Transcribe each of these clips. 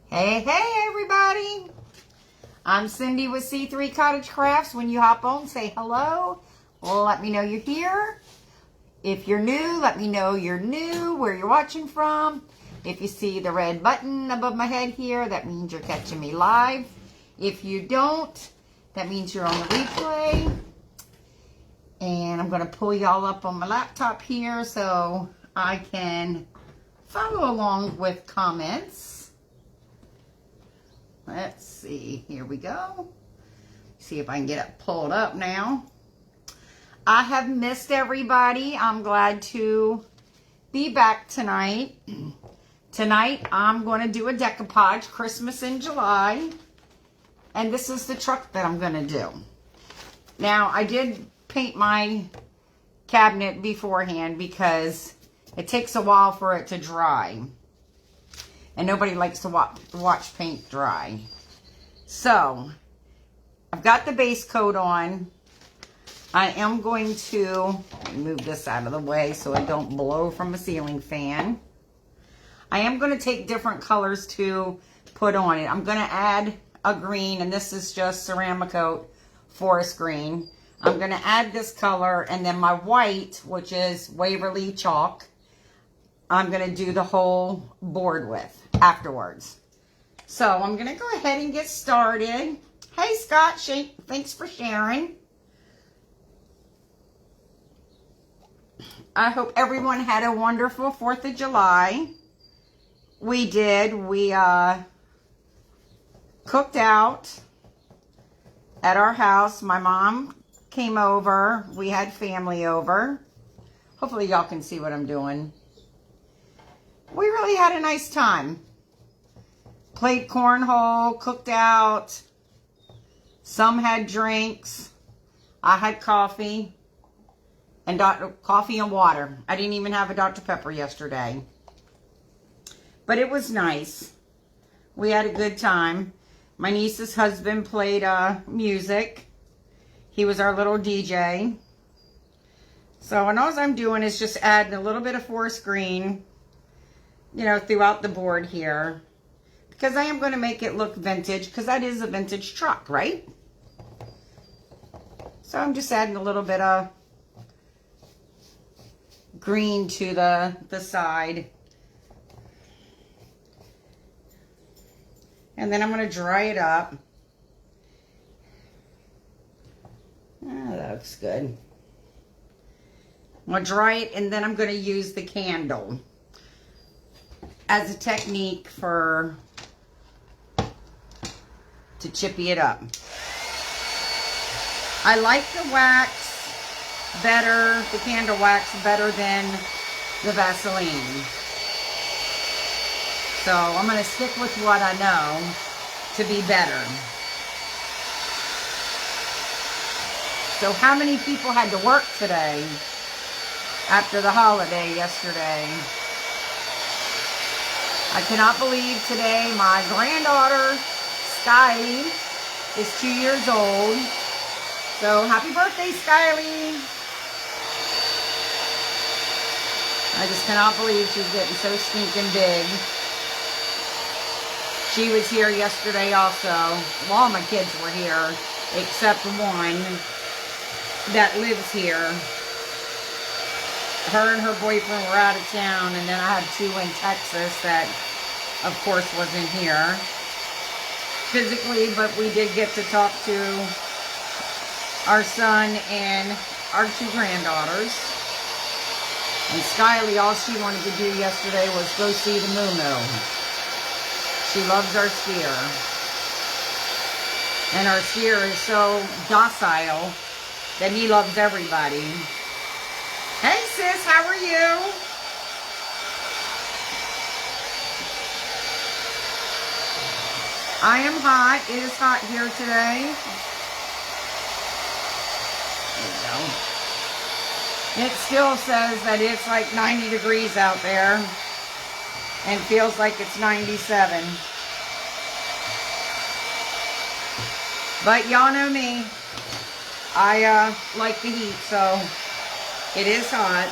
Hey, hey, everybody. I'm Cindy with C3 Cottage Crafts. When you hop on, say hello. Let me know you're here. If you're new, let me know you're new, where you're watching from. If you see the red button above my head here, that means you're catching me live. If you don't, that means you're on the replay. And I'm going to pull y'all up on my laptop here so I can follow along with comments. Let's see, here we go. See if I can get it pulled up now. I have missed everybody. I'm glad to be back tonight. Tonight, I'm going to do a decoupage, Christmas in July. And this is the truck that I'm going to do. Now, I did paint my cabinet beforehand because it takes a while for it to dry. And nobody likes to watch paint dry. So, I've got the base coat on. I am going to move this out of the way so it don't blow from a ceiling fan. I am going to take different colors to put on it. I'm going to add a green, and this is just Ceramicoat Forest Green. I'm going to add this color, and then my white, which is Waverly Chalk, I'm going to do the whole board with afterwards. So I'm going to go ahead and get started. Hey, Scott, thanks for sharing. I hope everyone had a wonderful 4th of July. We did. We cooked out at our house. My mom came over. We had family over. Hopefully y'all can see what I'm doing. We really had a nice time. Played cornhole, cooked out. Some had drinks. I had coffee. And coffee and water. I didn't even have a Dr. Pepper yesterday. But it was nice. We had a good time. My niece's husband played music. He was our little DJ. So, and all I'm doing is just adding a little bit of forest green, you know, throughout the board here. Because I am going to make it look vintage, because that is a vintage truck, right? So I'm just adding a little bit of green to the side. And then I'm going to dry it up. That looks good. I'm going to dry it, and then I'm going to use the candle as a technique to chippy it up. I like the wax better, the candle wax better than the Vaseline. So I'm going to stick with what I know to be better. So how many people had to work today after the holiday yesterday? I cannot believe today my granddaughter, Skylie, is 2 years old. So happy birthday, Skylie. I just cannot believe she's getting so stinking big. She was here yesterday also. All my kids were here, except one that lives here. Her and her boyfriend were out of town, and then I had 2 in Texas that, of course, wasn't here physically, but we did get to talk to our son and our 2 granddaughters. And Skylie, all she wanted to do yesterday was go see the moo-moo. She loves our steer. And our steer is so docile that he loves everybody. Hey sis, how are you? I am hot. It is hot here today. There you go. It still says that it's like 90 degrees out there and feels like it's 97. But y'all know me. I like the heat, so it is hot.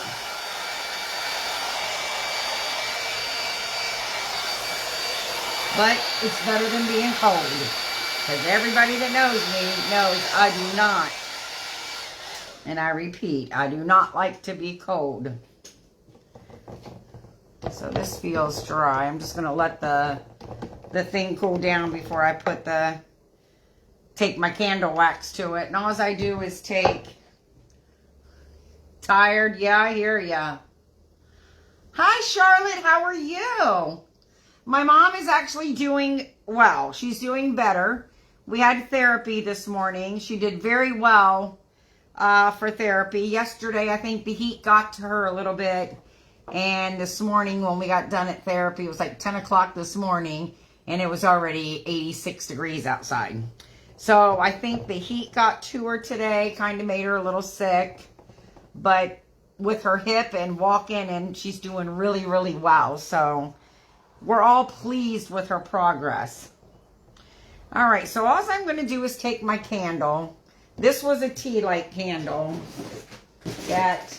But it's better than being cold. Because everybody that knows me knows I do not. And I repeat, I do not like to be cold. So this feels dry. I'm just going to let the thing cool down before I put take my candle wax to it. And all I do is take... Tired? Yeah, I hear ya. Hi, Charlotte. How are you? My mom is actually doing well. She's doing better. We had therapy this morning. She did very well for therapy. Yesterday, I think the heat got to her a little bit. And this morning when we got done at therapy, it was like 10 o'clock this morning. And it was already 86 degrees outside. So I think the heat got to her today. Kind of made her a little sick. But with her hip and walking, and she's doing really, really well. So we're all pleased with her progress. All right, so all I'm going to do is take my candle. This was a tea light candle that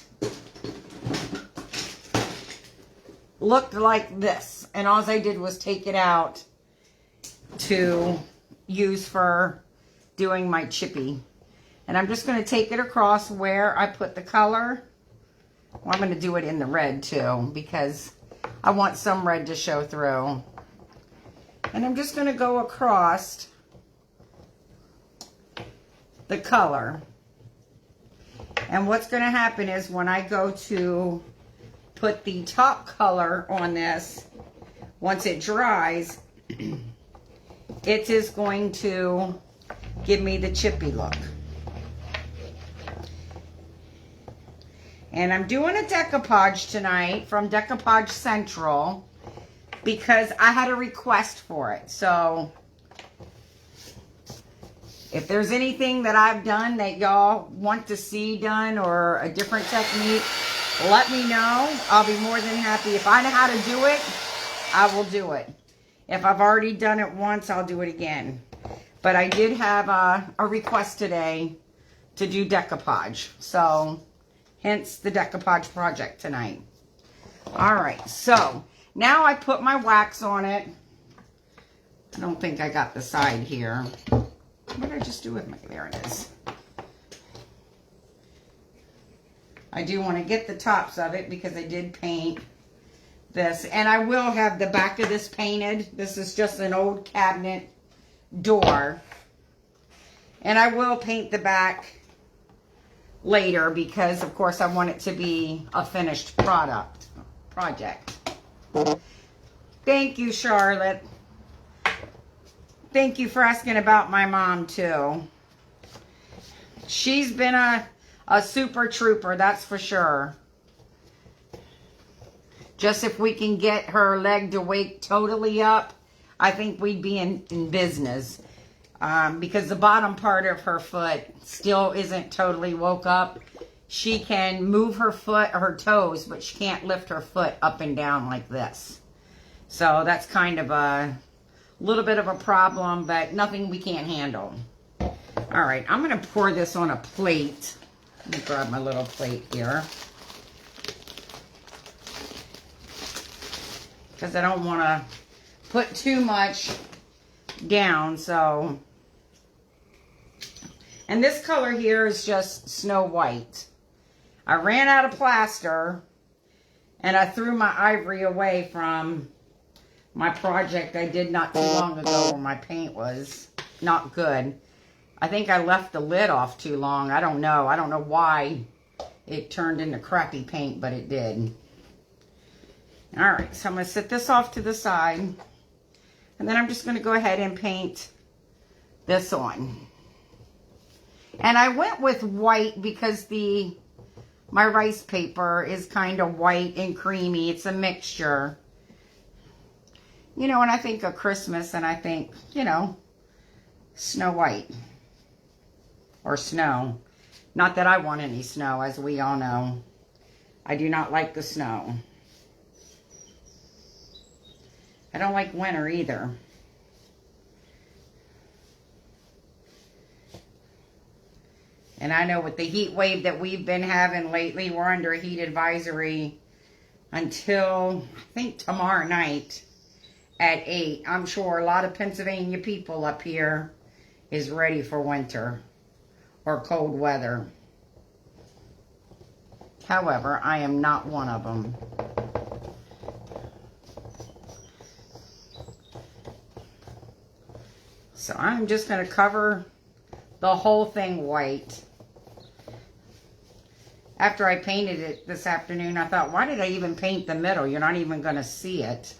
looked like this. And all I did was take it out to use for doing my chippy. And I'm just going to take it across where I put the color. Well, I'm going to do it in the red too, because I want some red to show through. And I'm just going to go across the color. And what's going to happen is when I go to put the top color on this, once it dries, it is going to give me the chippy look. And I'm doing a decoupage tonight from Decoupage Central because I had a request for it. So if there's anything that I've done that y'all want to see done or a different technique, let me know. I'll be more than happy. If I know how to do it, I will do it. If I've already done it once, I'll do it again. But I did have a request today to do decoupage. So hence the decoupage project tonight. All right, so now I put my wax on it. I don't think I got the side here. What did I just do with my, there it is. I do want to get the tops of it because I did paint this. And I will have the back of this painted. This is just an old cabinet door. And I will paint the back later because, of course, I want it to be a finished project. Thank you, Charlotte. Thank you for asking about my mom, too. She's been a super trooper, that's for sure. Just if we can get her leg to wake totally up, I think we'd be in business. Because the bottom part of her foot still isn't totally woke up. She can move her foot, her toes, but she can't lift her foot up and down like this. So that's kind of a little bit of a problem, but nothing we can't handle. All right, I'm going to pour this on a plate. Let me grab my little plate here. Because I don't want to put too much down, so. And this color here is just Snow White. I ran out of plaster, and I threw my ivory away from my project I did not too long ago where my paint was not good. I think I left the lid off too long. I don't know. I don't know why it turned into crappy paint, but it did. All right, so I'm going to set this off to the side. And then I'm just going to go ahead and paint this on. And I went with white because my rice paper is kind of white and creamy. It's a mixture. You know, when I think of Christmas and I think, you know, Snow White. Or snow. Not that I want any snow, as we all know. I do not like the snow. I don't like winter either. And I know with the heat wave that we've been having lately, we're under a heat advisory until, I think, tomorrow night. at 8. I'm sure a lot of Pennsylvania people up here is ready for winter or cold weather. However, I am not one of them. So I'm just going to cover the whole thing white. After I painted it this afternoon, I thought, why did I even paint the middle? You're not even going to see it.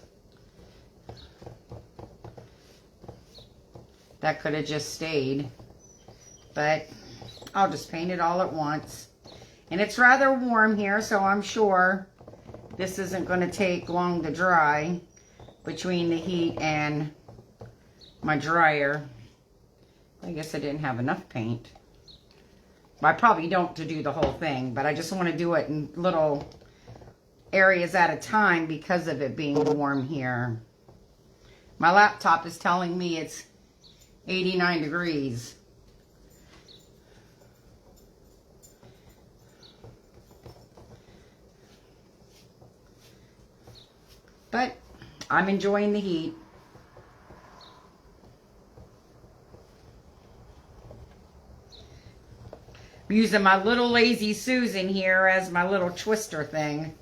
That could have just stayed. But I'll just paint it all at once. And it's rather warm here, so I'm sure this isn't going to take long to dry between the heat and my dryer. I guess I didn't have enough paint. I probably don't to do the whole thing, but I just want to do it in little areas at a time because of it being warm here. My laptop is telling me it's 89 degrees. But I'm enjoying the heat. I'm using my little Lazy Susan here as my little twister thing.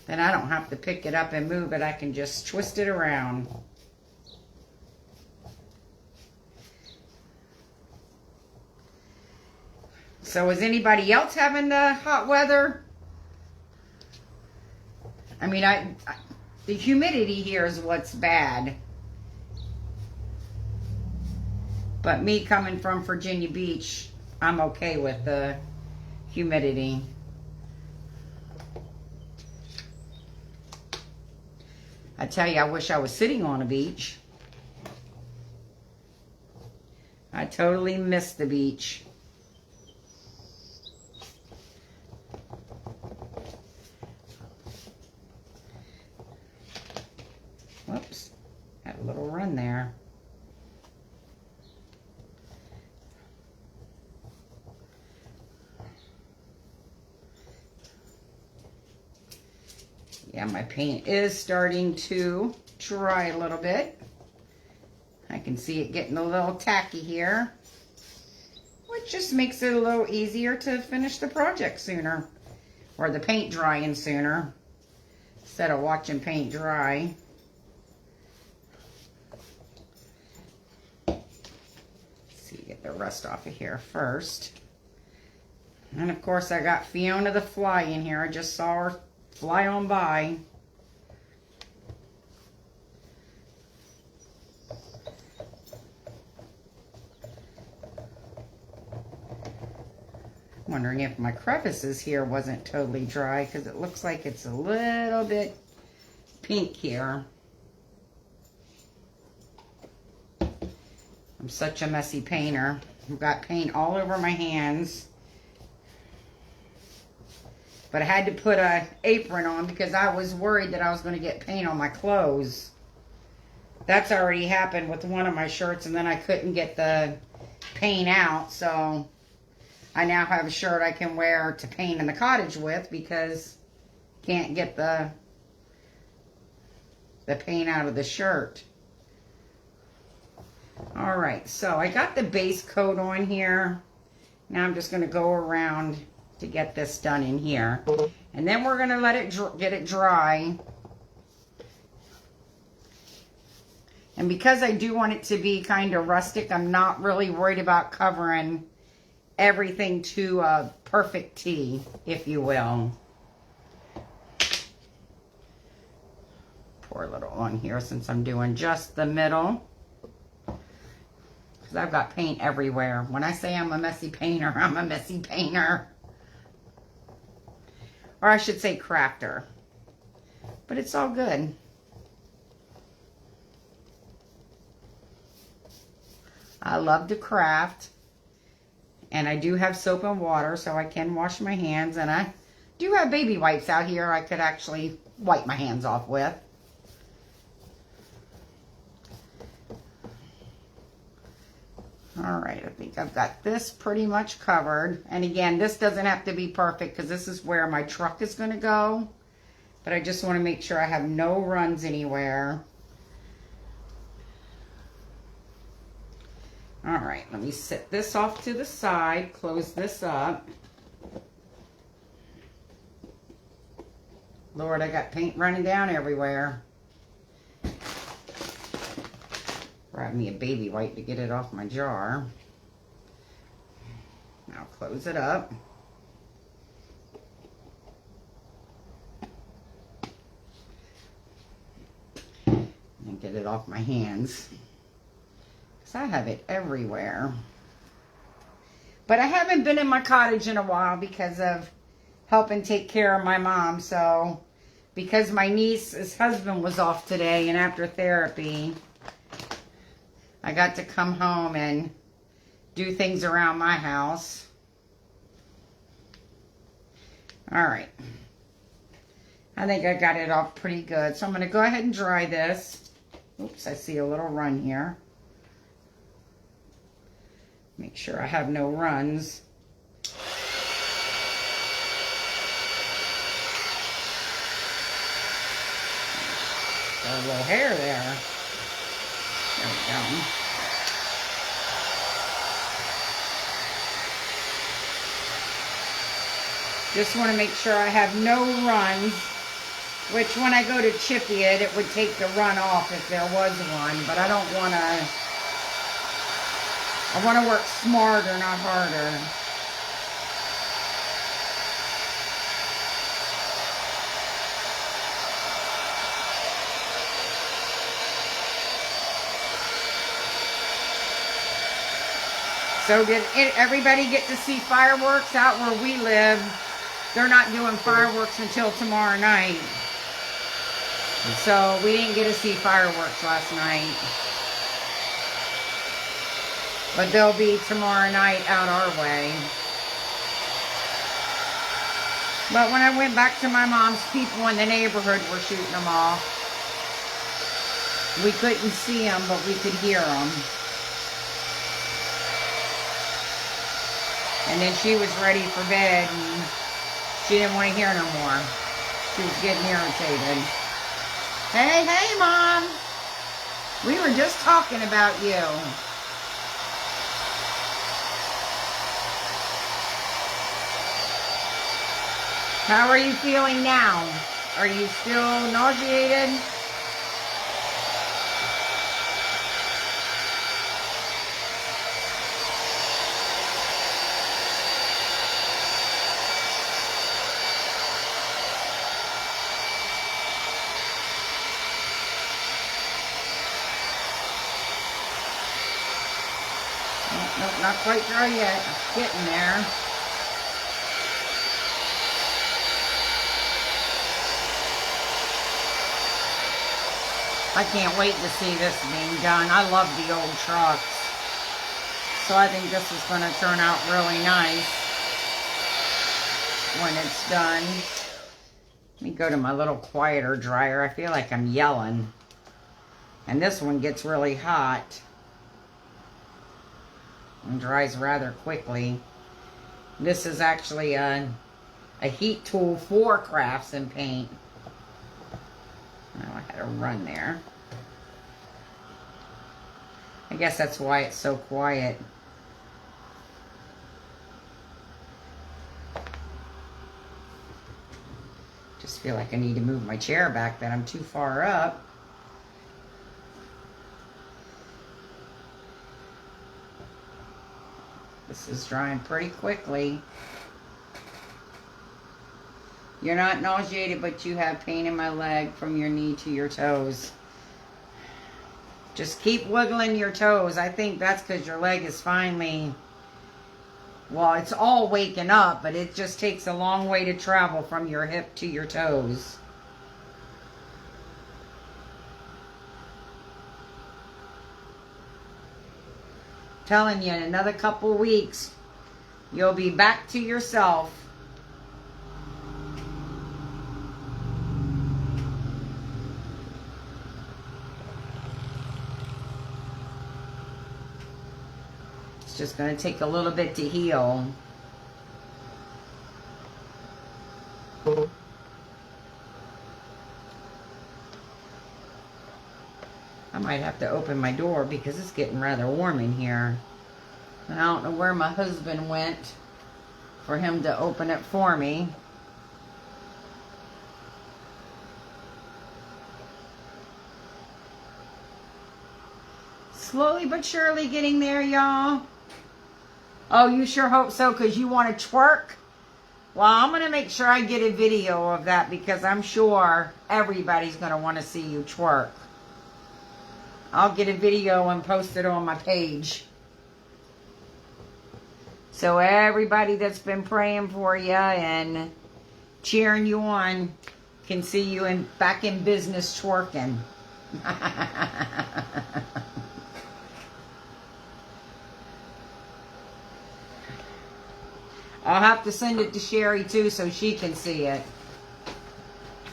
Then I don't have to pick it up and move it. I can just twist it around. So is anybody else having the hot weather? I mean, the humidity here is what's bad. But me coming from Virginia Beach, I'm okay with the humidity. I tell you, I wish I was sitting on a beach. I totally miss the beach. Whoops, had a little run there. Yeah, my paint is starting to dry a little bit. I can see it getting a little tacky here, which just makes it a little easier to finish the project sooner, or the paint drying sooner, instead of watching paint dry. Let's see, get the rust off of here first. And of course I got Fiona the fly in here. I just saw her fly on by. Wondering if my crevices here wasn't totally dry, because it looks like it's a little bit pink here. I'm such a messy painter. I've got paint all over my hands. But I had to put an apron on because I was worried that I was going to get paint on my clothes. That's already happened with one of my shirts, and then I couldn't get the paint out. So I now have a shirt I can wear to paint in the cottage with because I can't get the paint out of the shirt. Alright, so I got the base coat on here. Now I'm just going to go around to get this done in here, and then we're going to let it get it dry. And because I do want it to be kind of rustic, I'm not really worried about covering everything to a perfect T, if you will. Pour a little on here since I'm doing just the middle, because I've got paint everywhere. When I say I'm a messy painter, I'm a messy painter. Or I should say crafter. But it's all good. I love to craft. And I do have soap and water, so I can wash my hands. And I do have baby wipes out here I could actually wipe my hands off with. Alright, I think I've got this pretty much covered. And again, this doesn't have to be perfect because this is where my truck is going to go. But I just want to make sure I have no runs anywhere. All right, let me set this off to the side, close this up. Lord, I got paint running down everywhere. Grab me a baby wipe to get it off my jar. Now close it up. And get it off my hands. Because I have it everywhere. But I haven't been in my cottage in a while because of helping take care of my mom. So, because my niece's husband was off today and after therapy, I got to come home and do things around my house. All right. I think I got it off pretty good. So I'm going to go ahead and dry this. Oops, I see a little run here. Make sure I have no runs. Got a little hair there. There we go. Just want to make sure I have no runs, which when I go to chippy it, it would take the run off if there was one, but I don't want to, I want to work smarter, not harder. So did everybody get to see fireworks out where we live? They're not doing fireworks until tomorrow night. So we didn't get to see fireworks last night. But they'll be tomorrow night out our way. But when I went back to my mom's, people in the neighborhood were shooting them off. We couldn't see them, but we could hear them. And then she was ready for bed, and she didn't want to hear no more. She was getting irritated. Hey, hey, Mom. We were just talking about you. How are you feeling now? Are you still nauseated? Nope, not quite dry yet. It's getting there. I can't wait to see this being done. I love the old trucks. So I think this is going to turn out really nice when it's done. Let me go to my little quieter dryer. I feel like I'm yelling. And this one gets really hot. And dries rather quickly. This is actually a heat tool for crafts and paint. Oh, I had a run there. I guess that's why it's so quiet. Just feel like I need to move my chair back, that I'm too far up. This is drying pretty quickly. You're not nauseated, but you have pain in my leg from your knee to your toes. Just keep wiggling your toes. I think that's because your leg is finally, well, it's all waking up, but it just takes a long way to travel from your hip to your toes. Telling you, in another couple weeks, you'll be back to yourself. It's just going to take a little bit to heal. I might have to open my door because it's getting rather warm in here. And I don't know where my husband went for him to open it for me. Slowly but surely getting there, y'all. Oh, you sure hope so, because you want to twerk? Well, I'm going to make sure I get a video of that, because I'm sure everybody's going to want to see you twerk. I'll get a video and post it on my page. So everybody that's been praying for you and cheering you on can see you back in business twerking. I'll have to send it to Sherry too so she can see it.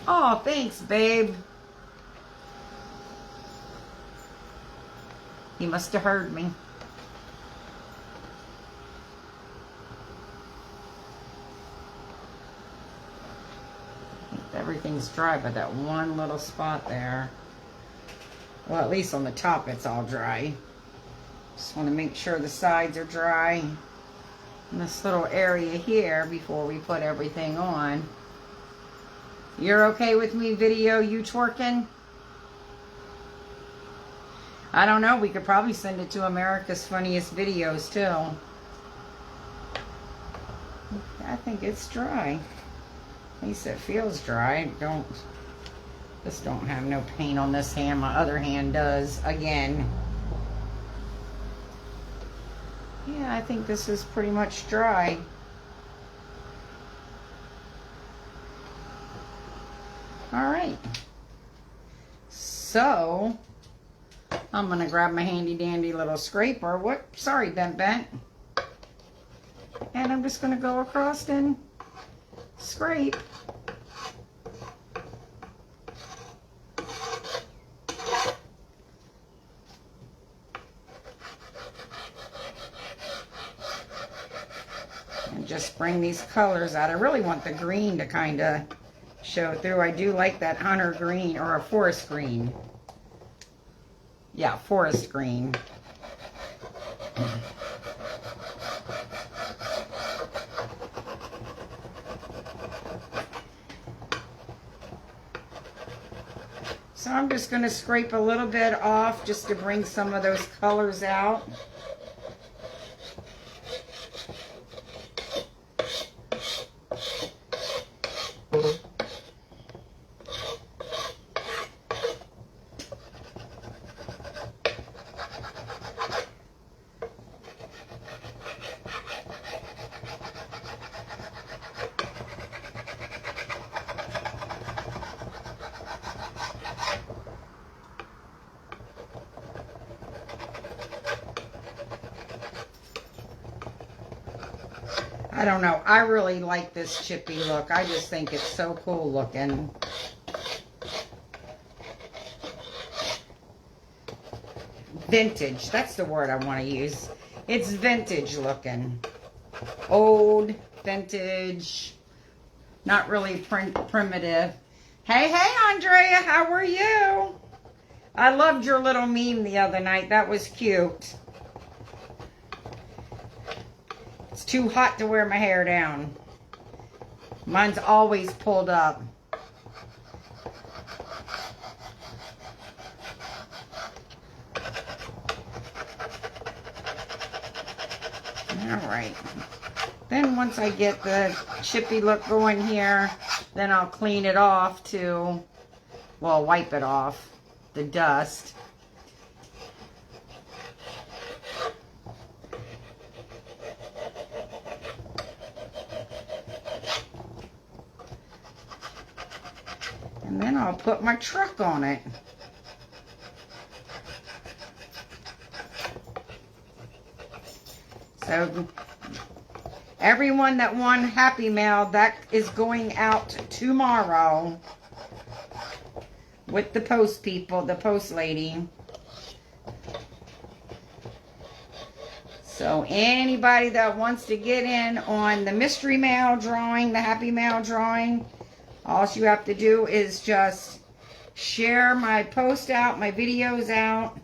Oh, thanks, babe. He must have heard me. Everything's dry but that one little spot there. Well, at least on the top it's all dry. Just want to make sure the sides are dry. In this little area here before we put everything on. You're okay with me video you twerking? I don't know. We could probably send it to America's Funniest Videos too. I think it's dry. At least it feels dry. This don't have no paint on this hand. My other hand does again. Yeah, I think this is pretty much dry. All right. So, I'm going to grab my handy dandy little scraper. What? Sorry, bent. And I'm just going to go across and scrape. Just bring these colors out. I really want the green to kind of show through. I do like that hunter green or a forest green. Yeah, forest green. So I'm just going to scrape a little bit off just to bring some of those colors out. I don't know. I really like this chippy look. I just think it's so cool looking. Vintage. That's the word I want to use. It's vintage looking. Old, vintage. Not really primitive. Hey, Andrea. How are you? I loved your little meme the other night. That was cute. It's too hot to wear my hair down. Mine's always pulled up. Alright. Then once I get the chippy look going here, then I'll clean it off to, well, wipe it off, the dust. And then I'll put my truck on it. So, everyone that won Happy Mail, that is going out tomorrow with the post people, the post lady. So, anybody that wants to get in on the mystery mail drawing, the Happy Mail drawing, all you have to do is just share my post out, my videos out,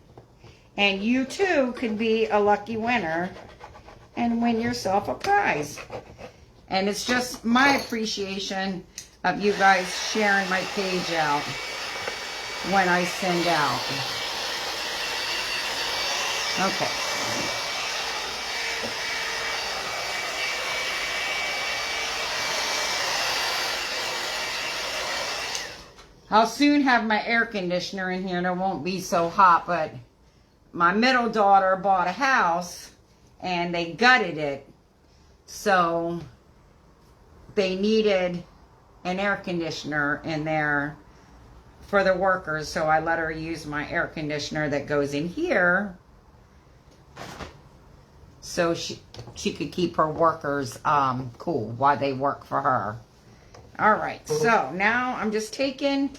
and you too could be a lucky winner and win yourself a prize. And it's just my appreciation of you guys sharing my page out when I send out. Okay. I'll soon have my air conditioner in here and it won't be so hot, but my middle daughter bought a house and they gutted it. So they needed an air conditioner in there for the workers. So I let her use my air conditioner that goes in here so she could keep her workers cool while they work for her. All right, so now I'm just taking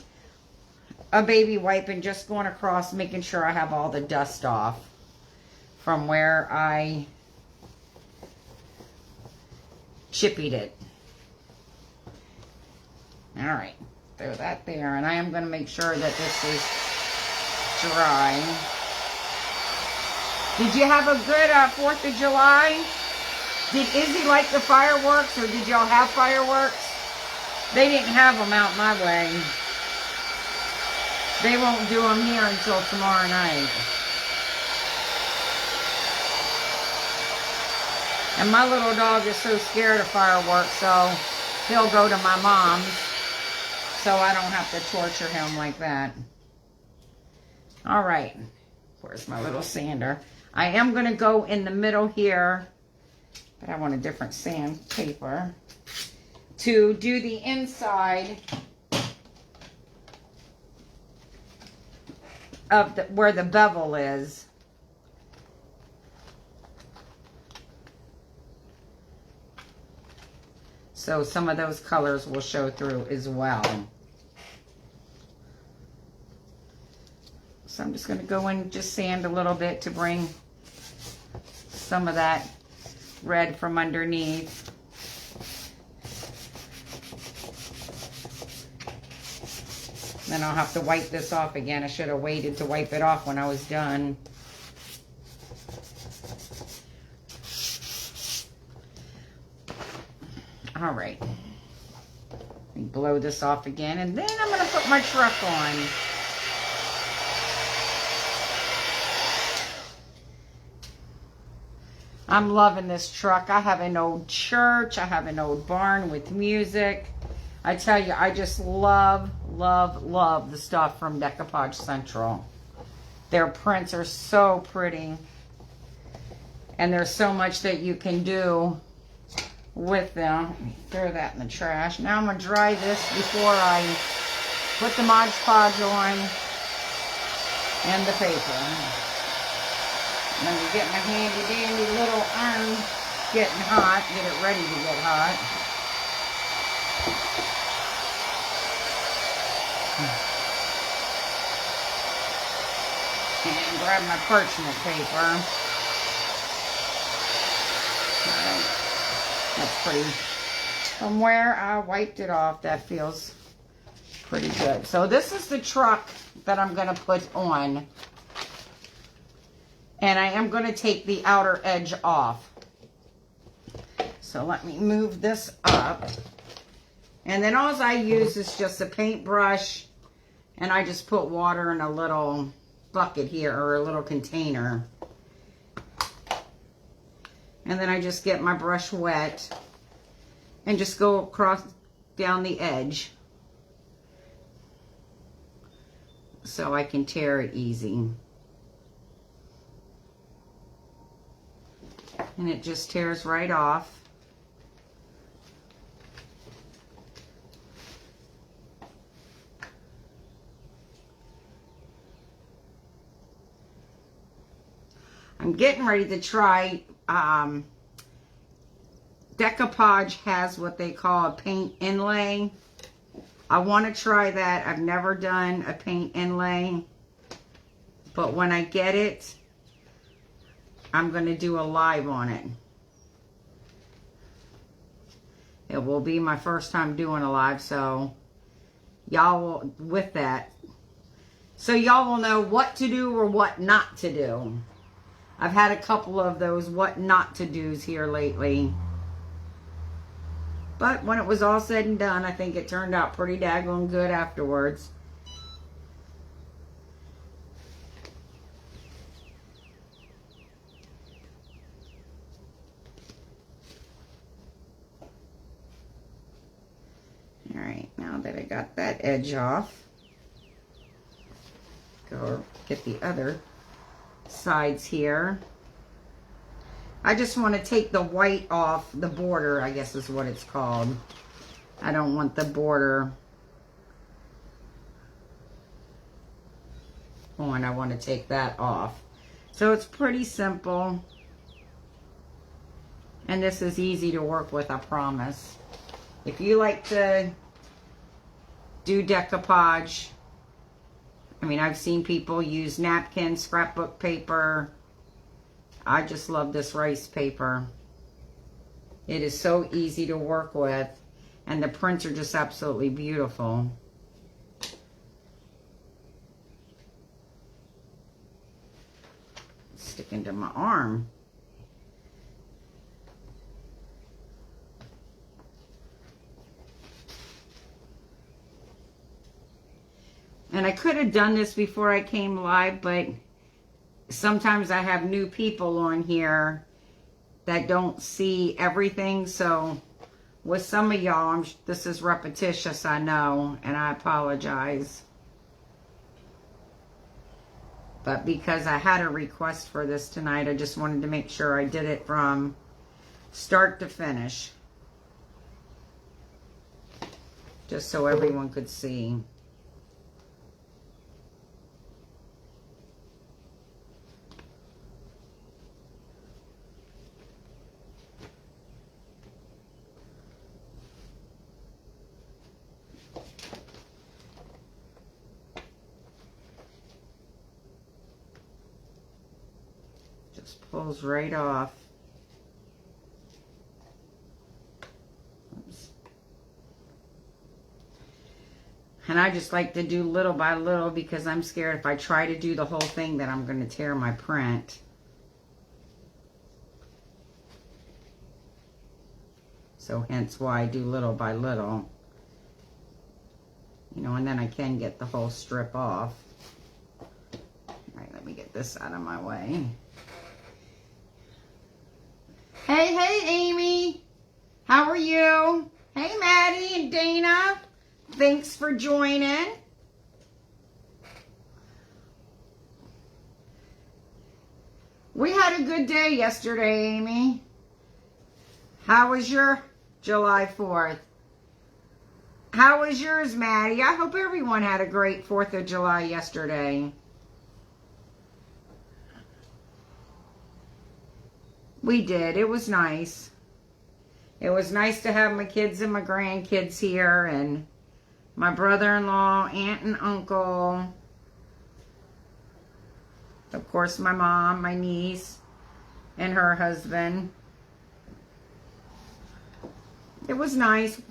a baby wipe and just going across, making sure I have all the dust off from where I chippied it. All right, throw that there, and I am going to make sure that this is dry. Did you have a good 4th of July? Did Izzy like the fireworks, or did y'all have fireworks? They didn't have them out my way. They won't do them here until tomorrow night. And my little dog is so scared of fireworks, so he'll go to my mom's, so I don't have to torture him like that. All right. Where's my little sander? I am going to go in the middle here, but I want a different sandpaper to do the inside of where the bevel is. So some of those colors will show through as well. So I'm just going to go in and just sand a little bit to bring some of that red from underneath. Then I'll have to wipe this off again. I should have waited to wipe it off when I was done. All right. Let me blow this off again, and then I'm going to put my truck on. I'm loving this truck. I have an old church. I have an old barn with music. I tell you, I just love, love, love the stuff from Decoupage Central. Their prints are so pretty. And there's so much that you can do with them. Let me throw that in the trash. Now I'm going to dry this before I put the Mod Podge on and the paper. And then we get my handy dandy little iron getting hot. Get it ready to get hot. And grab my parchment paper. Alright. That's pretty. From where I wiped it off, that feels pretty good. So this is the truck that I'm going to put on. And I am going to take the outer edge off. So let me move this up. And then all I use is just a paintbrush. And I just put water in a little bucket here, or a little container. And then I just get my brush wet and just go across down the edge so I can tear it easy. And it just tears right off. I'm getting ready to try, Decoupage has what they call a paint inlay. I want to try that. I've never done a paint inlay, but when I get it, I'm going to do a live on it. It will be my first time doing a live, so y'all will, with that, So y'all will know what to do or what not to do. I've had a couple of those what not to do's here lately. But when it was all said and done, I think it turned out pretty daggone good afterwards. All right, now that I got that edge off, go get the other sides here. I just want to take the white off the border, I guess is what it's called. I don't want the border on. I want to take that off. So it's pretty simple. And this is easy to work with, I promise. If you like to do decoupage, I mean, I've seen people use napkins, scrapbook paper. I just love this rice paper. It is so easy to work with, and the prints are just absolutely beautiful. Stick into my arm. And I could have done this before I came live, but sometimes I have new people on here that don't see everything. So with some of y'all, this is repetitious, I know, and I apologize. But because I had a request for this tonight, I just wanted to make sure I did it from start to finish. Just so everyone could see. Pulls right off. Oops. And I just like to do little by little because I'm scared if I try to do the whole thing that I'm going to tear my print. So hence why I do little by little. You know, and then I can get the whole strip off. All right, let me get this out of my way. Hey, Amy. How are you? Hey, Maddie and Dana. Thanks for joining. We had a good day yesterday, Amy. How was your July 4th? How was yours, Maddie? I hope everyone had a great 4th of July yesterday. We did. It was nice. It was nice to have my kids and my grandkids here, and my brother-in-law, aunt and uncle. Of course, my mom, my niece, and her husband. It was nice.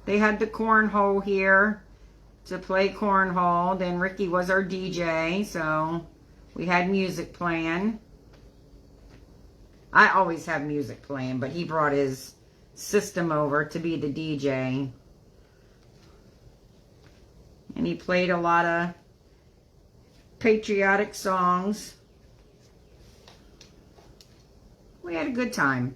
They had the cornhole here to play cornhole. Then Ricky was our DJ, so we had music playing. I always have music playing, but he brought his system over to be the DJ. And he played a lot of patriotic songs. We had a good time.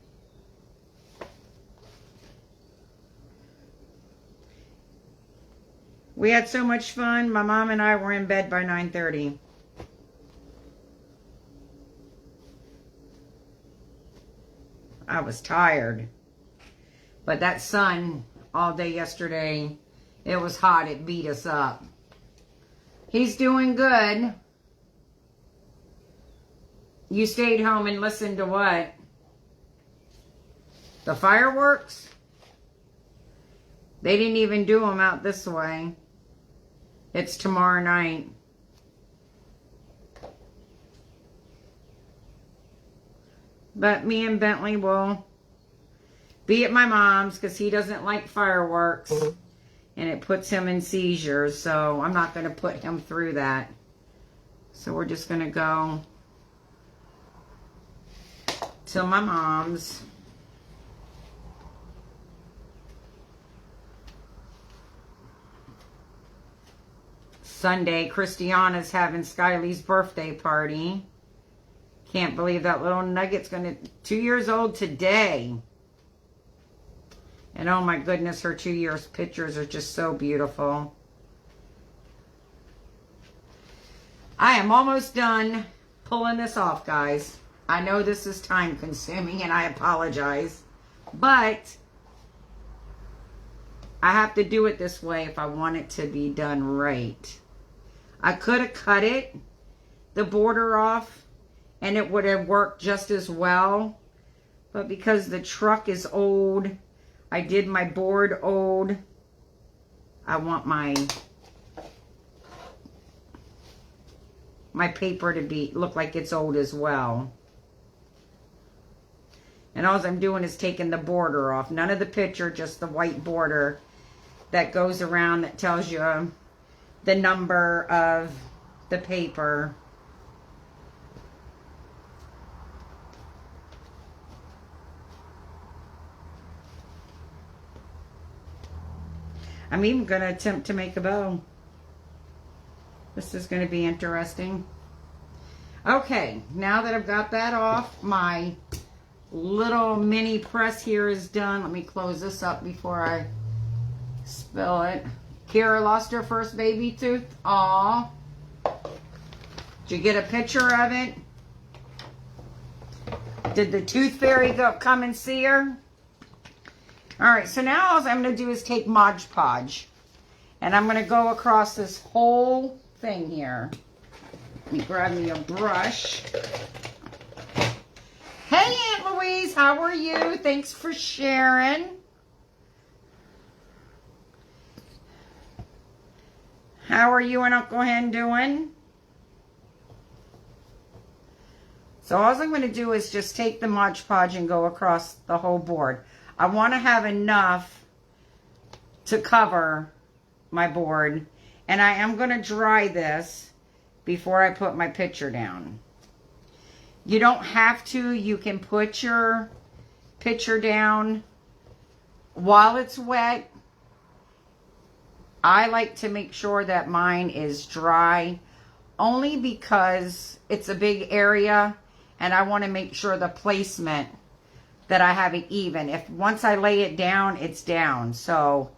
We had so much fun. My mom and I were in bed by 9:30. I was tired. But that sun all day yesterday, it was hot. It beat us up. He's doing good. You stayed home and listened to what? The fireworks? They didn't even do them out this way. It's tomorrow night. But me and Bentley will be at my mom's because he doesn't like fireworks. and it puts him in seizures, so I'm not going to put him through that. So we're just going to go to my mom's. Sunday, Christiana's having Skyly's birthday party. Can't believe that little nugget's 2 years old today. And oh my goodness, her 2 years pictures are just so beautiful. I am almost done pulling this off, guys. I know this is time consuming and I apologize, but I have to do it this way if I want it to be done right. I could have cut it, the border off, and it would have worked just as well. But because the truck is old, I did my board old, I want my paper to look like it's old as well. And all I'm doing is taking the border off. None of the picture, just the white border that goes around that tells you the number of the paper. I'm even going to attempt to make a bow. This is going to be interesting. Okay, now that I've got that off, my little mini press here is done. Let me close this up before I spill it. Kira lost her first baby tooth. Aw. Did you get a picture of it? Did the tooth fairy come and see her? Alright, so now all I'm going to do is take Mod Podge. And I'm going to go across this whole thing here. Let me grab me a brush. Hey, Aunt Louise, how are you? Thanks for sharing. How are you and Uncle Hen doing? So all I'm going to do is just take the Mod Podge and go across the whole board. I want to have enough to cover my board. And I am going to dry this before I put my picture down. You don't have to. You can put your picture down while it's wet. I like to make sure that mine is dry only because it's a big area and I want to make sure the placement that I have it even. If once I lay it down, it's down. So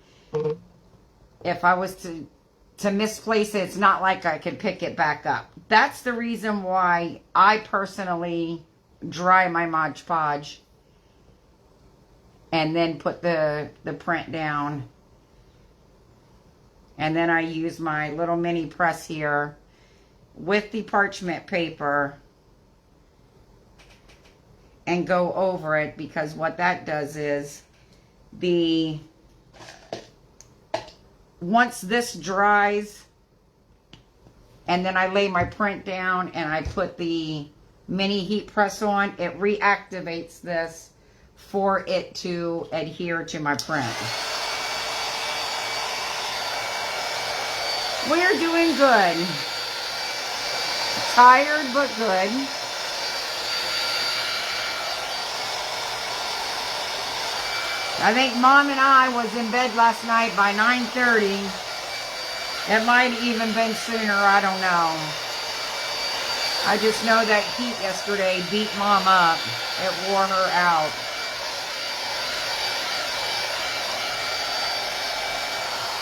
if I was to misplace it, it's not like I could pick it back up. That's the reason why I personally dry my Mod Podge and then put the print down. And then I use my little mini press here with the parchment paper and go over it, because what that does is once this dries and then I lay my print down and I put the mini heat press on, it reactivates this for it to adhere to my print. We're doing good. Tired, but good. I think Mom and I was in bed last night by 9:30. It might have even been sooner, I don't know. I just know that heat yesterday beat Mom up. It wore her out.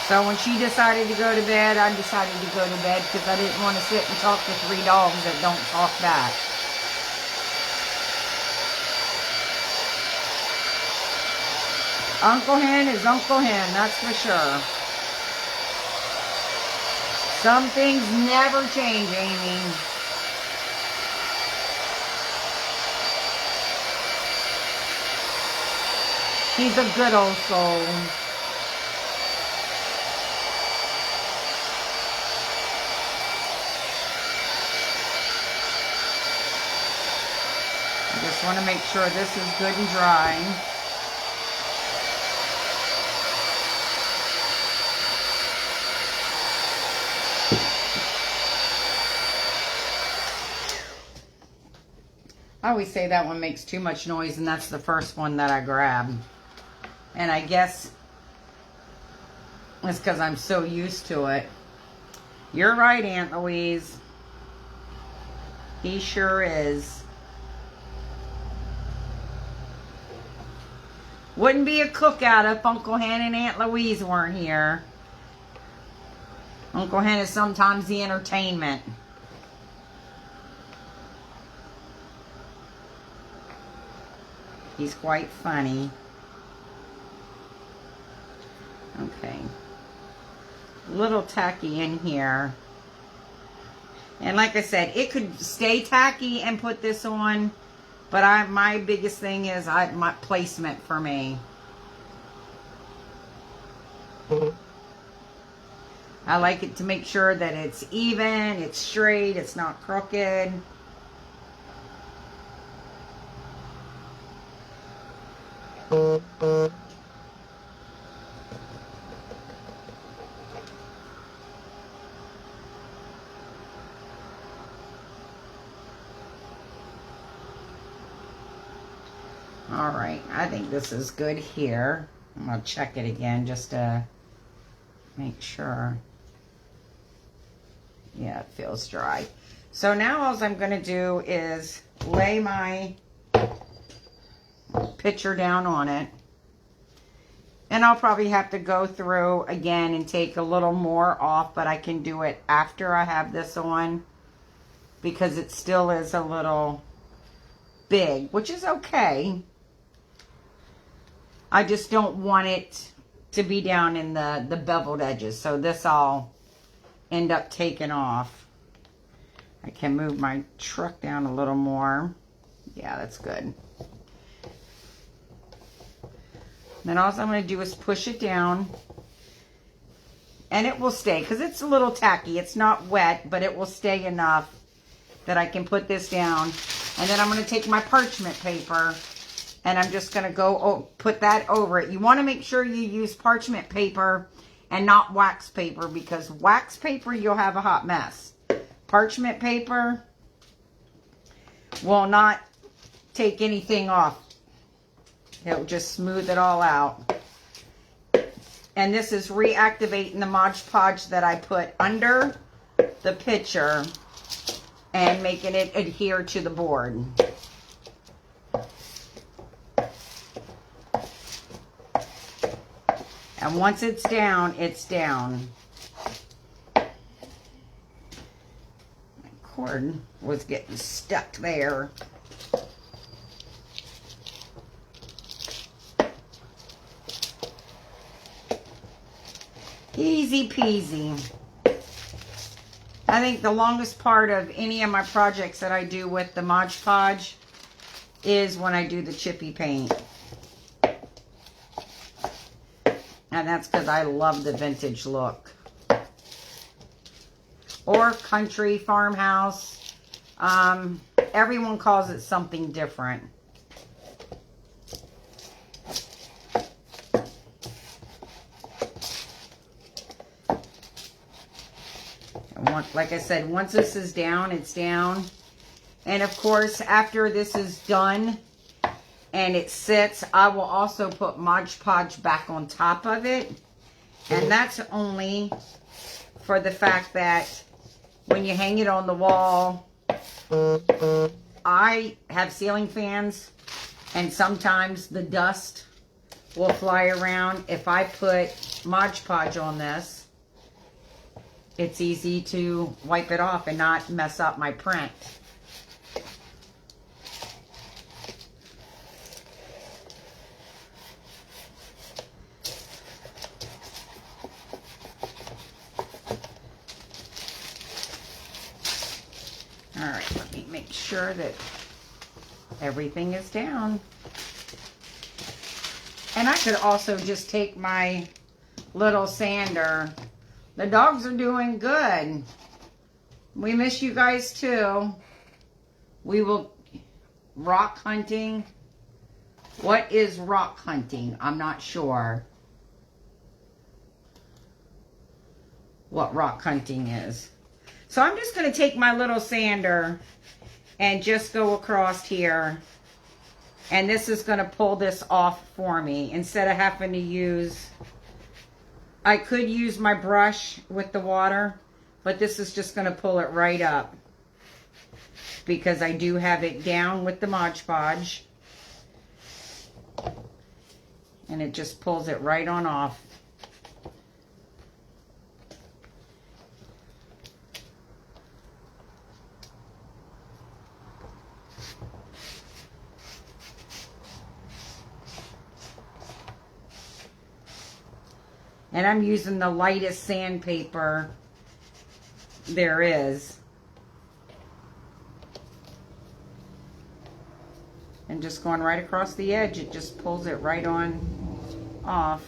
So when she decided to go to bed, I decided to go to bed because I didn't want to sit and talk to 3 dogs that don't talk back. Uncle Hen is Uncle Hen, that's for sure. Some things never change, Amy. He's a good old soul. I just want to make sure this is good and dry. I always say that one makes too much noise, and that's the first one that I grab. And I guess it's because I'm so used to it. You're right, Aunt Louise. He sure is. Wouldn't be a cookout if Uncle Hen and Aunt Louise weren't here. Uncle Hen is sometimes the entertainment. He's quite funny. Okay. A little tacky in here. And like I said, it could stay tacky and put this on. But my biggest thing is my placement for me. I like it to make sure that it's even, it's straight, it's not crooked. All right, I think this is good here. I'm going to check it again just to make sure. Yeah, it feels dry. So now all I'm going to do is lay my picture down on it. And I'll probably have to go through again and take a little more off, but I can do it after I have this on because it still is a little big, which is okay. I just don't want it to be down in the beveled edges. So this I'll end up taking off. I can move my truck down a little more. Yeah, that's good. Then all I'm going to do is push it down. And it will stay because it's a little tacky. It's not wet, but it will stay enough that I can put this down. And then I'm going to take my parchment paper and I'm just going to go put that over it. You want to make sure you use parchment paper and not wax paper, because wax paper, you'll have a hot mess. Parchment paper will not take anything off. It'll just smooth it all out. And this is reactivating the Mod Podge that I put under the picture and making it adhere to the board. And once it's down, it's down. My cord was getting stuck there. Easy peasy. I think the longest part of any of my projects that I do with the Mod Podge is when I do the Chippy Paint. And that's because I love the vintage look. Or country, farmhouse. Everyone calls it something different. And like I said, once this is down, it's down. And of course, after this is done and it sits, I will also put Mod Podge back on top of it. And that's only for the fact that when you hang it on the wall, I have ceiling fans and sometimes the dust will fly around. If I put Mod Podge on this, it's easy to wipe it off and not mess up my print. All right, let me make sure that everything is down. And I could also just take my little sander. The dogs are doing good. We miss you guys too. We will rock hunting. What is rock hunting? I'm not sure what rock hunting is. So I'm just going to take my little sander and just go across here. And this is going to pull this off for me instead of having to use, I could use my brush with the water, but this is just going to pull it right up because I do have it down with the Mod Podge. And it just pulls it right on off. And I'm using the lightest sandpaper there is. And just going right across the edge, it just pulls it right on off.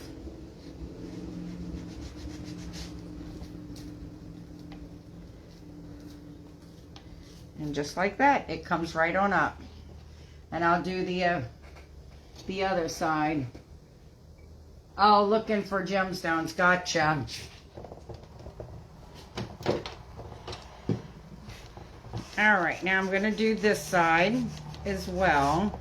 And just like that, it comes right on up. And I'll do the other side. Oh, looking for gemstones. Gotcha. All right, now I'm going to do this side as well.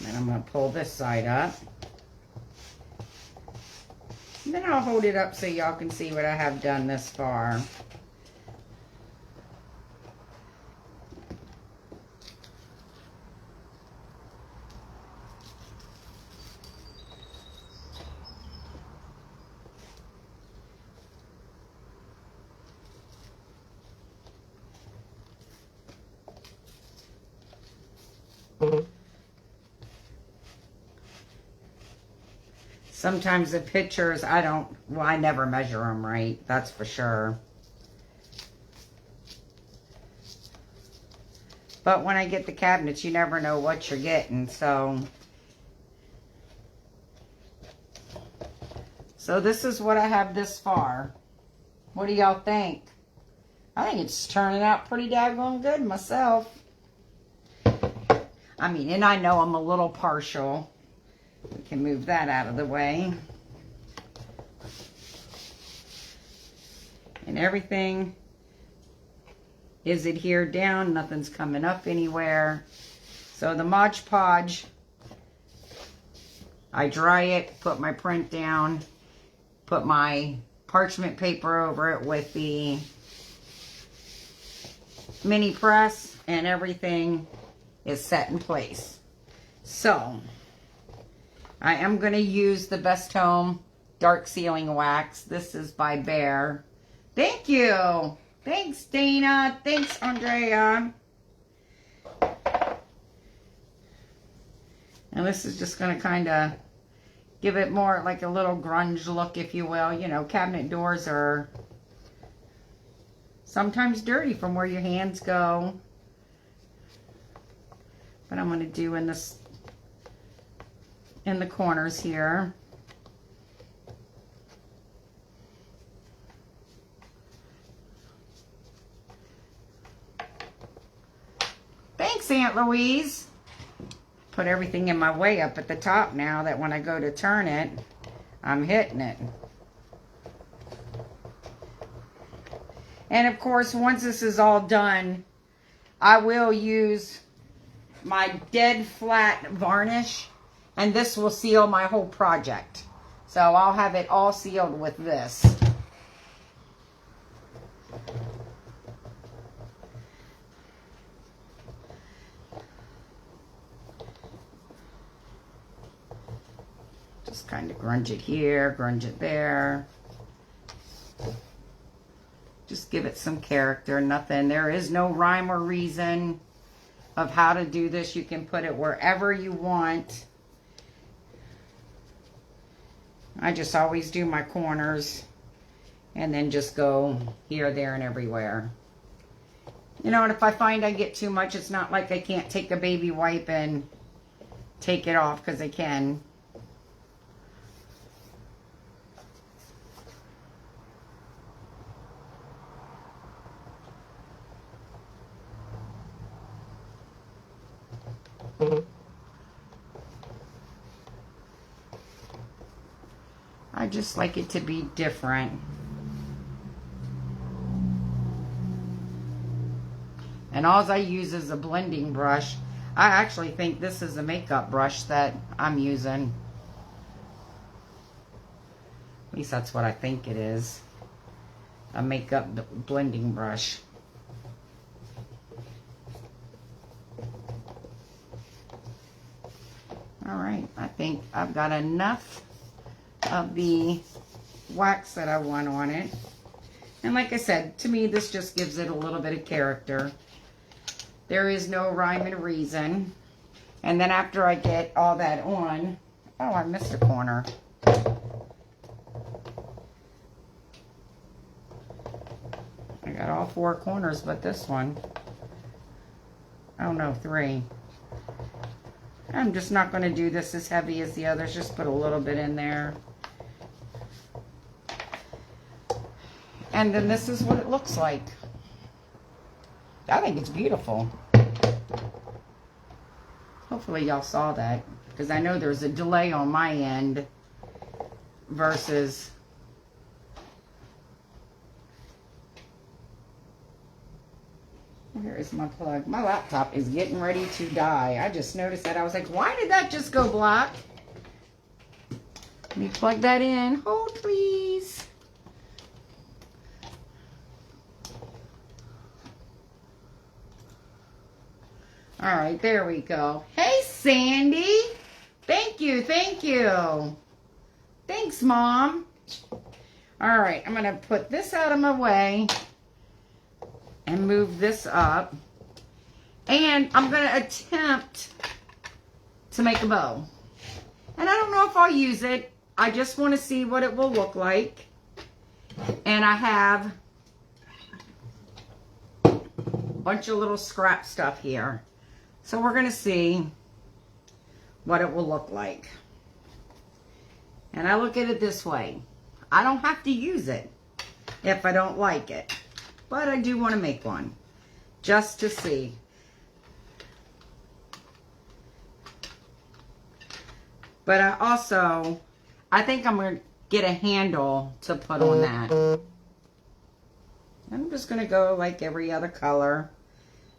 Then I'm going to pull this side up. And then I'll hold it up so y'all can see what I have done this far. Sometimes the pictures, I never measure them right, that's for sure. But when I get the cabinets, you never know what you're getting, so. So this is what I have this far. What do y'all think? I think it's turning out pretty daggone good myself. I mean, and I know I'm a little partial. We can move that out of the way. And everything is adhered down. Nothing's coming up anywhere. So the Mod Podge, I dry it, put my print down, put my parchment paper over it with the mini press, and everything is set in place. So I am going to use the Best Home Dark Sealing Wax. This is by Bear. Thank you. Thanks, Dana. Thanks, Andrea. And this is just going to kind of give it more like a little grunge look, if you will. You know, cabinet doors are sometimes dirty from where your hands go. But I'm going to do in the corners here. Thanks, Aunt Louise. Put everything in my way up at the top now that when I go to turn it, I'm hitting it. And of course, once this is all done, I will use my dead flat varnish, and this will seal my whole project. So I'll have it all sealed with this. Just kind of grunge it here, grunge it there. Just give it some character, nothing. There is no rhyme or reason of how to do this. You can put it wherever you want. I just always do my corners and then just go here, there, and everywhere. You know, and if I find I get too much, it's not like I can't take a baby wipe and take it off, because I can. I just like it to be different. And all I use is a blending brush. I actually think this is a makeup brush that I'm using. At least that's what I think it is. A makeup blending brush. Alright, I think I've got enough of the wax that I want on it. And like I said, to me this just gives it a little bit of character. There is no rhyme and reason. And then after I get all that on, oh, I missed a corner. I got all 4 corners but this one. Oh no, 3. I'm just not going to do this as heavy as the others. Just put a little bit in there. And then this is what it looks like. I think it's beautiful. Hopefully y'all saw that, because I know there's a delay on my end versus where is my plug? My laptop is getting ready to die. I just noticed that. I was like, why did that just go black? Let me plug that in. Hold please. All right, there we go. Hey, Sandy. Thank you, thank you. Thanks, Mom. All right, I'm going to put this out of my way and move this up. And I'm going to attempt to make a bow. And I don't know if I'll use it. I just want to see what it will look like. And I have a bunch of little scrap stuff here. So we're going to see what it will look like. And I look at it this way. I don't have to use it if I don't like it. But I do want to make one. Just to see. But I think I'm going to get a handle to put on that. I'm just going to go like every other color.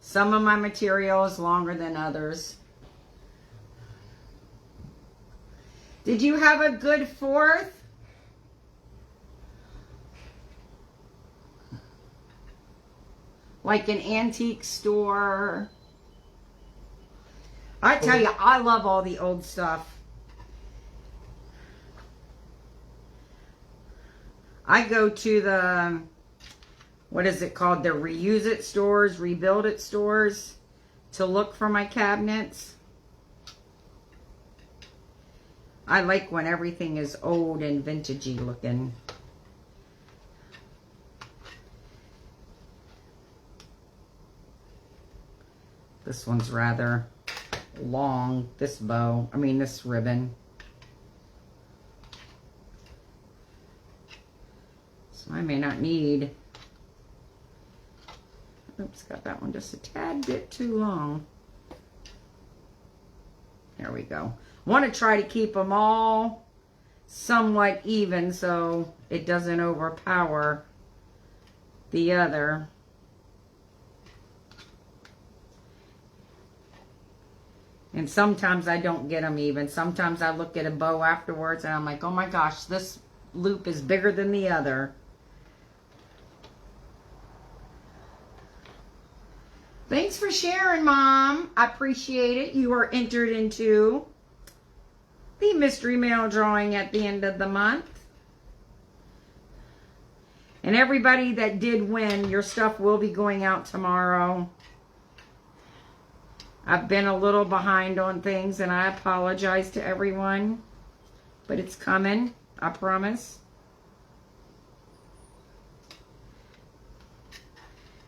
Some of my material is longer than others. Did you have a good 4th? Like an antique store? I tell you, I love all the old stuff. I go to the, what is it called? The reuse it stores, rebuild it stores to look for my cabinets. I like when everything is old and vintagey looking. This one's rather long, this bow, this ribbon. So I may not need, oops, got that one just a tad bit too long. There we go. Want to try to keep them all somewhat even so it doesn't overpower the other. And sometimes I don't get them even. Sometimes I look at a bow afterwards and I'm like, oh my gosh, this loop is bigger than the other. Thanks for sharing, Mom. I appreciate it. You are entered into the mystery mail drawing at the end of the month. And everybody that did win, your stuff will be going out tomorrow. I've been a little behind on things and I apologize to everyone. But it's coming, I promise.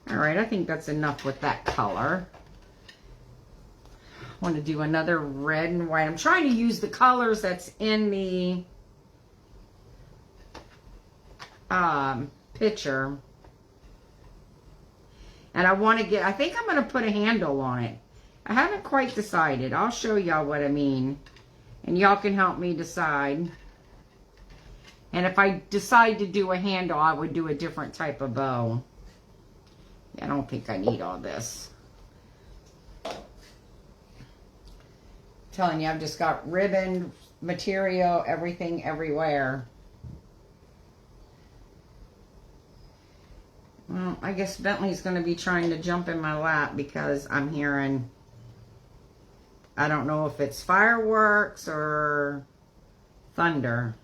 Alright, I think that's enough with that color. I want to do another red and white. I'm trying to use the colors that's in the picture. And I think I'm going to put a handle on it. I haven't quite decided. I'll show y'all what I mean. And y'all can help me decide. And if I decide to do a handle, I would do a different type of bow. I don't think I need all this. I'm telling you, I've just got ribbon, material, everything, everywhere. Well, I guess Bentley's going to be trying to jump in my lap because I'm hearing, I don't know if it's fireworks or thunder.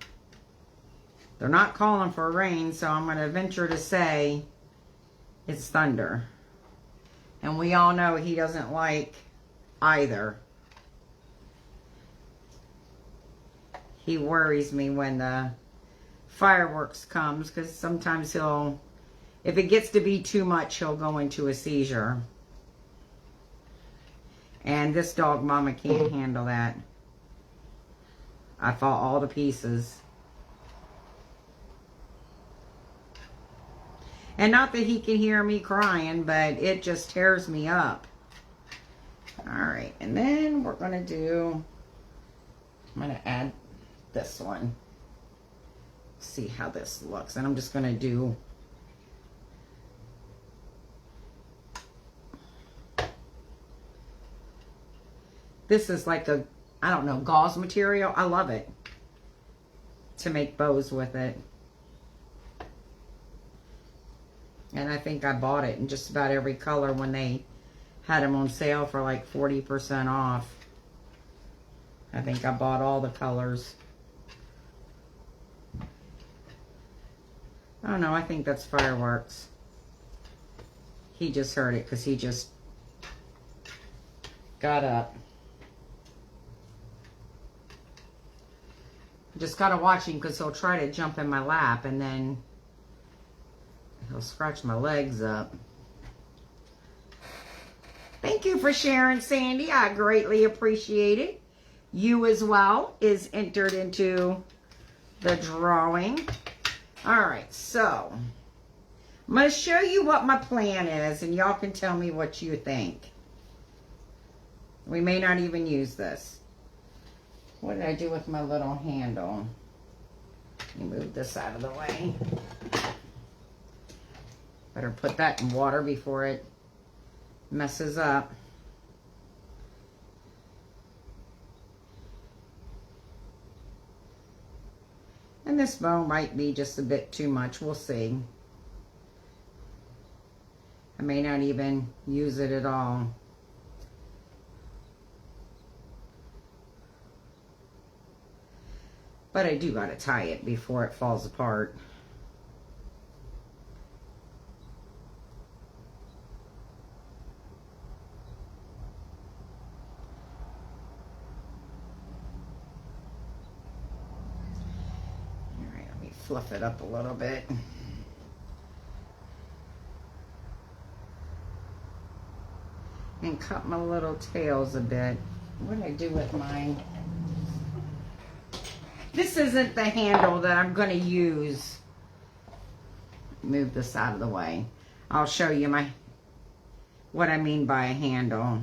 They're not calling for rain, so I'm going to venture to say it's thunder. And we all know he doesn't like either. He worries me when the fireworks comes because sometimes he'll, if it gets to be too much, he'll go into a seizure. And this dog mama can't handle that. I fought all the pieces. And not that he can hear me crying, but it just tears me up. Alright, and then we're going to do, I'm going to add this one. See how this looks. And I'm just going to do this is like a, I don't know, gauze material. I love it to make bows with it. And I think I bought it in just about every color when they had them on sale for like 40% off. I think I bought all the colors. Oh no, I think that's fireworks. He just heard it because he just got up. Just gotta watch him because he'll try to jump in my lap and then he'll scratch my legs up. Thank you for sharing, Sandy. I greatly appreciate it. You as well is entered into the drawing. All right, so I'm going to show you what my plan is, and y'all can tell me what you think. We may not even use this. What did I do with my little handle? Let me move this out of the way. Better put that in water before it messes up. And this bow might be just a bit too much. We'll see. I may not even use it at all. But I do gotta tie it before it falls apart. Fluff it up a little bit. And cut my little tails a bit. What did I do with mine? This isn't the handle that I'm going to use. Move this out of the way. I'll show you what I mean by a handle.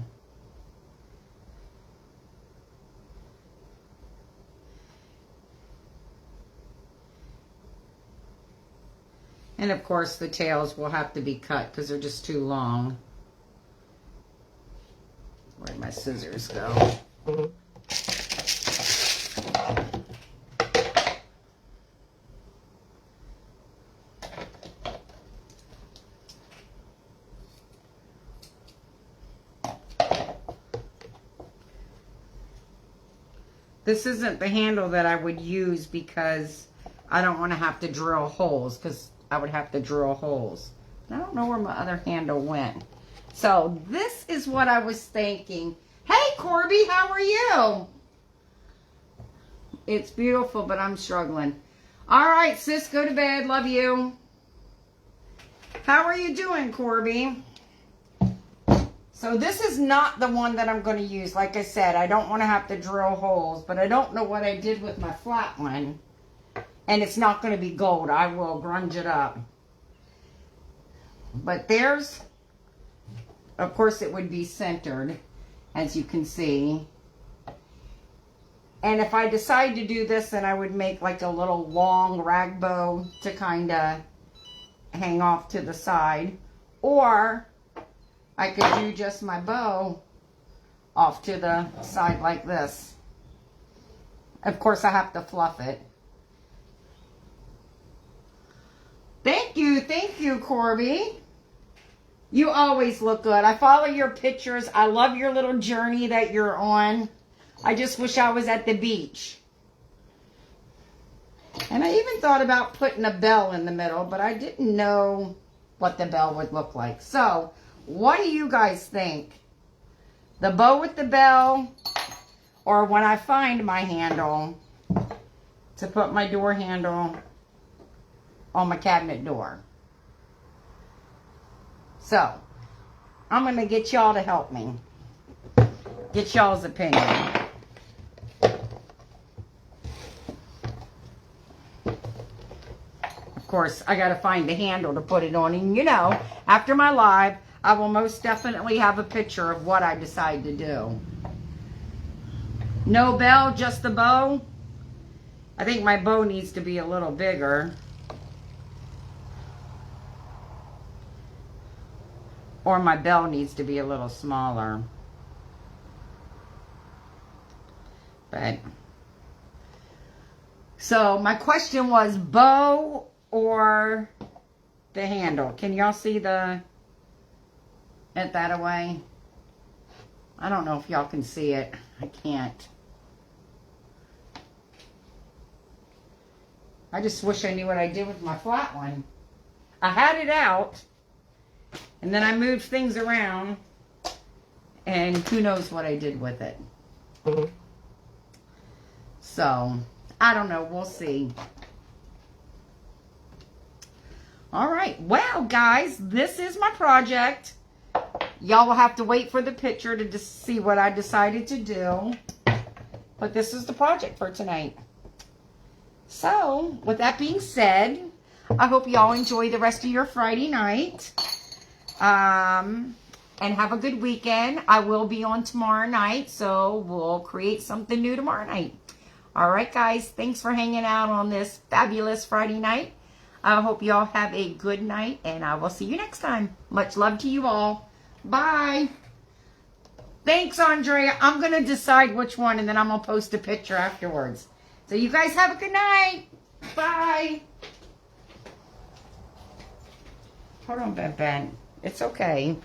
And of course the tails will have to be cut because they're just too long. Where'd my scissors go? This isn't the handle that I would use because I don't want to have to drill holes because I would have to drill holes. I don't know where my other handle went. So this is what I was thinking. Hey Corby, how are you? It's beautiful, but I'm struggling. All right, sis, go to bed. Love you. How are you doing, Corby? So this is not the one that I'm going to use. Like I said, I don't want to have to drill holes, but I don't know what I did with my flat one. And it's not going to be gold. I will grunge it up. But there's, of course it would be centered, as you can see. And if I decide to do this, then I would make like a little long rag bow to kind of hang off to the side. Or I could do just my bow off to the side like this. Of course, I have to fluff it. Thank you, Corby. You always look good. I follow your pictures. I love your little journey that you're on. I just wish I was at the beach. And I even thought about putting a bell in the middle, but I didn't know what the bell would look like. So, what do you guys think? The bow with the bell, or when I find my handle to put my door handle on my cabinet door? So, I'm going to get y'all to help me. Get y'all's opinion. Of course, I got to find the handle to put it on. And you know, after my live, I will most definitely have a picture of what I decide to do. No bell, just the bow. I think my bow needs to be a little bigger. Or my bell needs to be a little smaller. But, so my question was bow or the handle. Can y'all see it that away? I don't know if y'all can see it. I can't. I just wish I knew what I did with my flat one. I had it out. And then I moved things around, and who knows what I did with it. So, I don't know. We'll see. All right. Well, guys, this is my project. Y'all will have to wait for the picture to see what I decided to do. But this is the project for tonight. So, with that being said, I hope y'all enjoy the rest of your Friday night. And have a good weekend. I will be on tomorrow night, so we'll create something new tomorrow night. All right, guys. Thanks for hanging out on this fabulous Friday night. I hope y'all have a good night, and I will see you next time. Much love to you all. Bye. Thanks, Andrea. I'm going to decide which one, and then I'm going to post a picture afterwards. So you guys have a good night. Bye. Hold on, Ben. It's okay.